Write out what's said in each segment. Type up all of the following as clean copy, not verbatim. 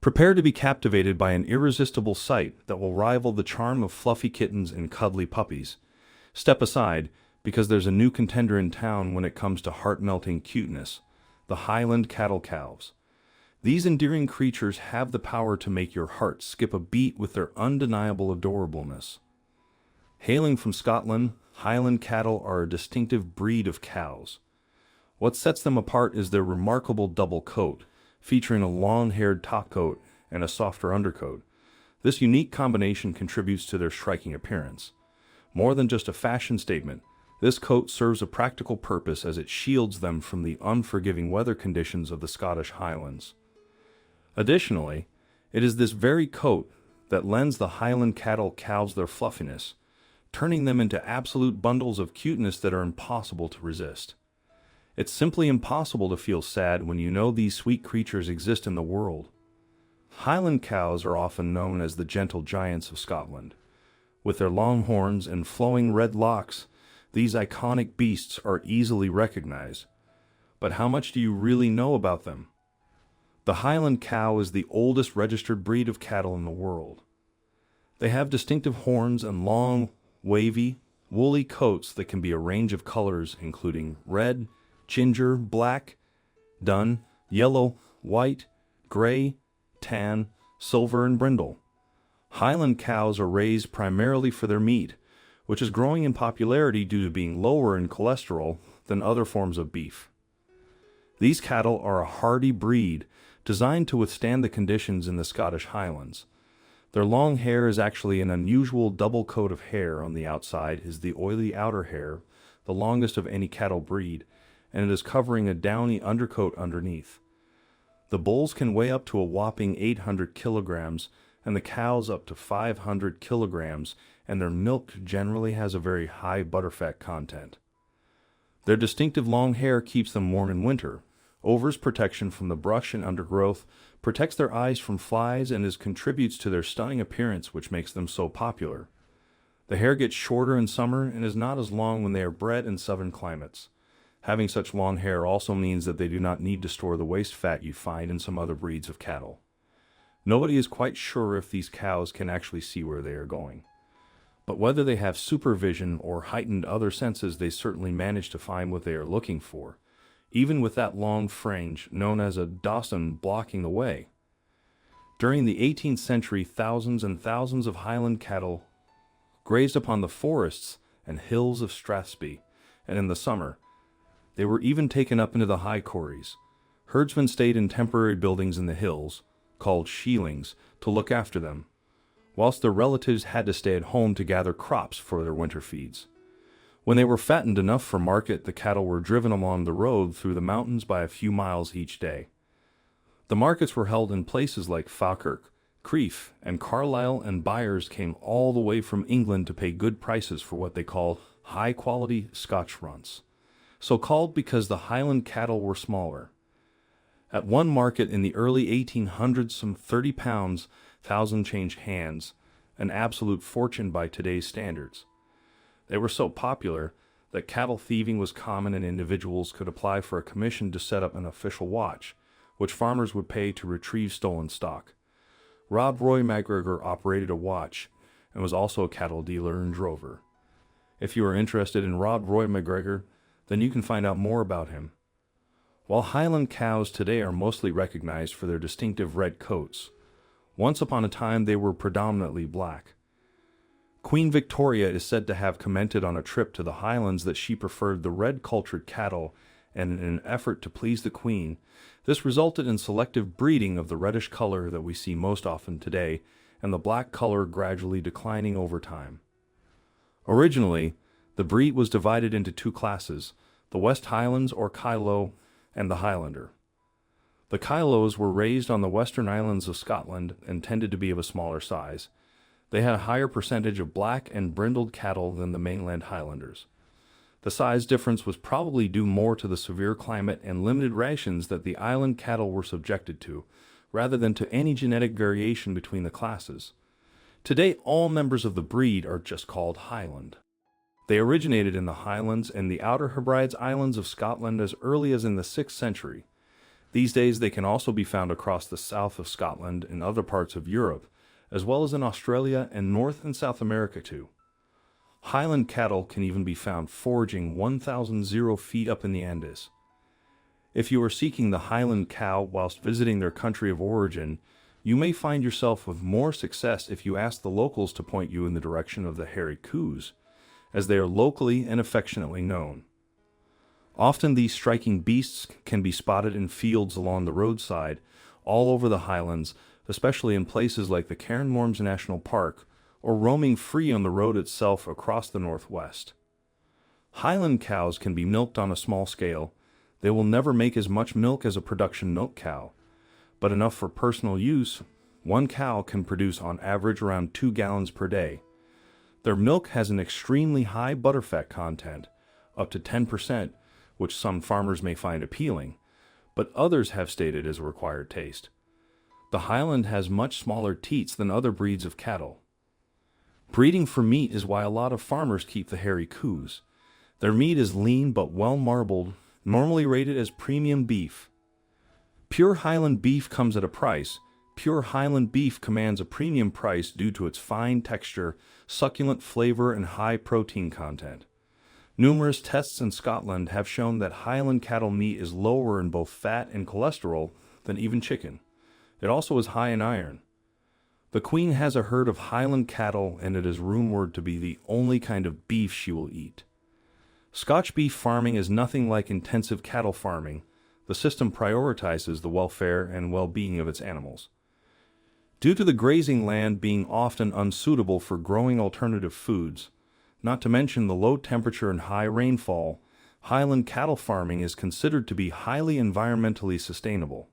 Prepare to be captivated by an irresistible sight that will rival the charm of fluffy kittens and cuddly puppies. Step aside, because there's a new contender in town when it comes to heart-melting cuteness: the Highland cattle calves. These endearing creatures have the power to make your heart skip a beat with their undeniable adorableness. Hailing from Scotland, Highland cattle are a distinctive breed of cows. What sets them apart is their remarkable double coat, featuring a long-haired topcoat and a softer undercoat. This unique combination contributes to their striking appearance. More than just a fashion statement, this coat serves a practical purpose as it shields them from the unforgiving weather conditions of the Scottish Highlands. Additionally, it is this very coat that lends the Highland cattle calves their fluffiness, turning them into absolute bundles of cuteness that are impossible to resist. It's simply impossible to feel sad when you know these sweet creatures exist in the world. Highland cows are often known as the gentle giants of Scotland. With their long horns and flowing red locks, these iconic beasts are easily recognized. But how much do you really know about them? The Highland cow is the oldest registered breed of cattle in the world. They have distinctive horns and long, wavy, woolly coats that can be a range of colors, including red, ginger, black, dun, yellow, white, gray, tan, silver, and brindle. Highland cows are raised primarily for their meat, which is growing in popularity due to being lower in cholesterol than other forms of beef. These cattle are a hardy breed designed to withstand the conditions in the Scottish Highlands. Their long hair is actually an unusual double coat of hair. On the outside is the oily outer hair, the longest of any cattle breed, and it is covering a downy undercoat underneath. The bulls can weigh up to a whopping 800 kilograms, and the cows up to 500 kilograms, and their milk generally has a very high butterfat content. Their distinctive long hair keeps them warm in winter, offers protection from the brush and undergrowth, protects their eyes from flies, and contributes to their stunning appearance, which makes them so popular. The hair gets shorter in summer and is not as long when they are bred in southern climates. Having such long hair also means that they do not need to store the waste fat you find in some other breeds of cattle. Nobody is quite sure if these cows can actually see where they are going. But whether they have supervision or heightened other senses, they certainly manage to find what they are looking for, even with that long fringe known as a Dawson blocking the way. During the 18th century, thousands and thousands of Highland cattle grazed upon the forests and hills of Strathspey, and in the summer, they were even taken up into the high corries. Herdsmen stayed in temporary buildings in the hills, called shielings, to look after them, whilst their relatives had to stay at home to gather crops for their winter feeds. When they were fattened enough for market, the cattle were driven along the road through the mountains by a few miles each day. The markets were held in places like Falkirk, Crieff, and Carlisle, and buyers came all the way from England to pay good prices for what they called high-quality Scotch runts, so called because the Highland cattle were smaller. At one market in the early 1800s, some 30 pounds, 1,000 changed hands, an absolute fortune by today's standards. They were so popular that cattle thieving was common, and individuals could apply for a commission to set up an official watch, which farmers would pay to retrieve stolen stock. Rob Roy MacGregor operated a watch and was also a cattle dealer and drover. If you are interested in Rob Roy MacGregor, then you can find out more about him. While Highland cows today are mostly recognized for their distinctive red coats, once upon a time they were predominantly black. Queen Victoria is said to have commented on a trip to the Highlands that she preferred the red-cultured cattle, and in an effort to please the Queen, this resulted in selective breeding of the reddish color that we see most often today, and the black color gradually declining over time. Originally, the breed was divided into two classes, the West Highlands or Kyloe, and the Highlander. The Kyloes were raised on the western islands of Scotland and tended to be of a smaller size. They had a higher percentage of black and brindled cattle than the mainland Highlanders. The size difference was probably due more to the severe climate and limited rations that the island cattle were subjected to, rather than to any genetic variation between the classes. Today, all members of the breed are just called Highland. They originated in the Highlands and the Outer Hebrides Islands of Scotland as early as in the 6th century. These days they can also be found across the south of Scotland and other parts of Europe, as well as in Australia and North and South America too. Highland cattle can even be found foraging 1,000 feet up in the Andes. If you are seeking the Highland cow whilst visiting their country of origin, you may find yourself with more success if you ask the locals to point you in the direction of the hairy coos, as they are locally and affectionately known. Often these striking beasts can be spotted in fields along the roadside, all over the Highlands, especially in places like the Cairngorms National Park, or roaming free on the road itself across the northwest. Highland cows can be milked on a small scale. They will never make as much milk as a production milk cow, but enough for personal use. One cow can produce on average around 2 gallons per day. Their milk has an extremely high butterfat content, up to 10%, which some farmers may find appealing, but others have stated is a required taste. The Highland has much smaller teats than other breeds of cattle. Breeding for meat is why a lot of farmers keep the hairy coos. Their meat is lean but well marbled, normally rated as premium beef. Pure Highland beef comes at a price. Pure Highland beef commands a premium price due to its fine texture, succulent flavor, and high protein content. Numerous tests in Scotland have shown that Highland cattle meat is lower in both fat and cholesterol than even chicken. It also is high in iron. The Queen has a herd of Highland cattle, and it is rumored to be the only kind of beef she will eat. Scotch beef farming is nothing like intensive cattle farming. The system prioritizes the welfare and well-being of its animals. Due to the grazing land being often unsuitable for growing alternative foods, not to mention the low temperature and high rainfall, Highland cattle farming is considered to be highly environmentally sustainable.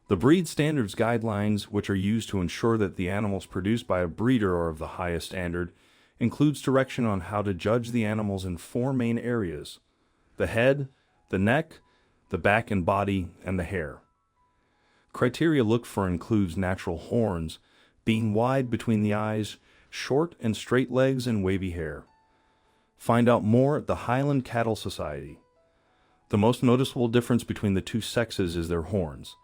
The breed standards guidelines, which are used to ensure that the animals produced by a breeder are of the highest standard, includes direction on how to judge the animals in 4 main areas: the head, the neck, the back and body, and the hair. Criteria looked for includes natural horns, being wide between the eyes, short and straight legs, and wavy hair. Find out more at the Highland Cattle Society. The most noticeable difference between the two sexes is their horns.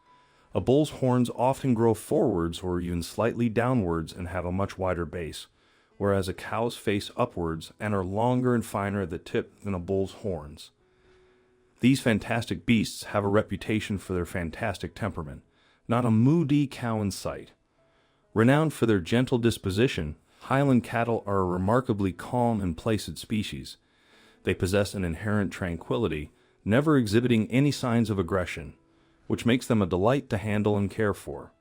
A bull's horns often grow forwards or even slightly downwards and have a much wider base, whereas a cow's face upwards and are longer and finer at the tip than a bull's horns. These fantastic beasts have a reputation for their fantastic temperament, not a moody cow in sight. Renowned for their gentle disposition, Highland cattle are a remarkably calm and placid species. They possess an inherent tranquility, never exhibiting any signs of aggression, which makes them a delight to handle and care for.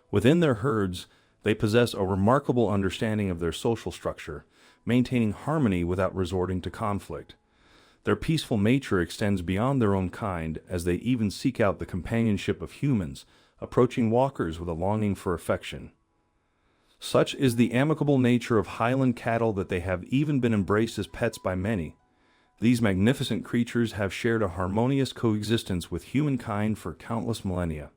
Within their herds, they possess a remarkable understanding of their social structure, maintaining harmony without resorting to conflict. Their peaceful nature extends beyond their own kind, as they even seek out the companionship of humans, approaching walkers with a longing for affection. Such is the amicable nature of Highland cattle that they have even been embraced as pets by many. These magnificent creatures have shared a harmonious coexistence with humankind for countless millennia.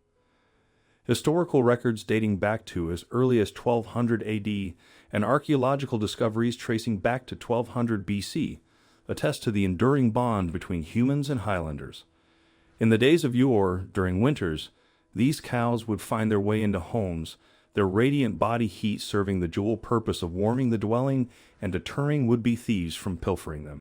Historical records dating back to as early as 1200 AD and archaeological discoveries tracing back to 1200 BC attest to the enduring bond between humans and Highlanders. In the days of yore, during winters, these cows would find their way into homes, their radiant body heat serving the dual purpose of warming the dwelling and deterring would-be thieves from pilfering them.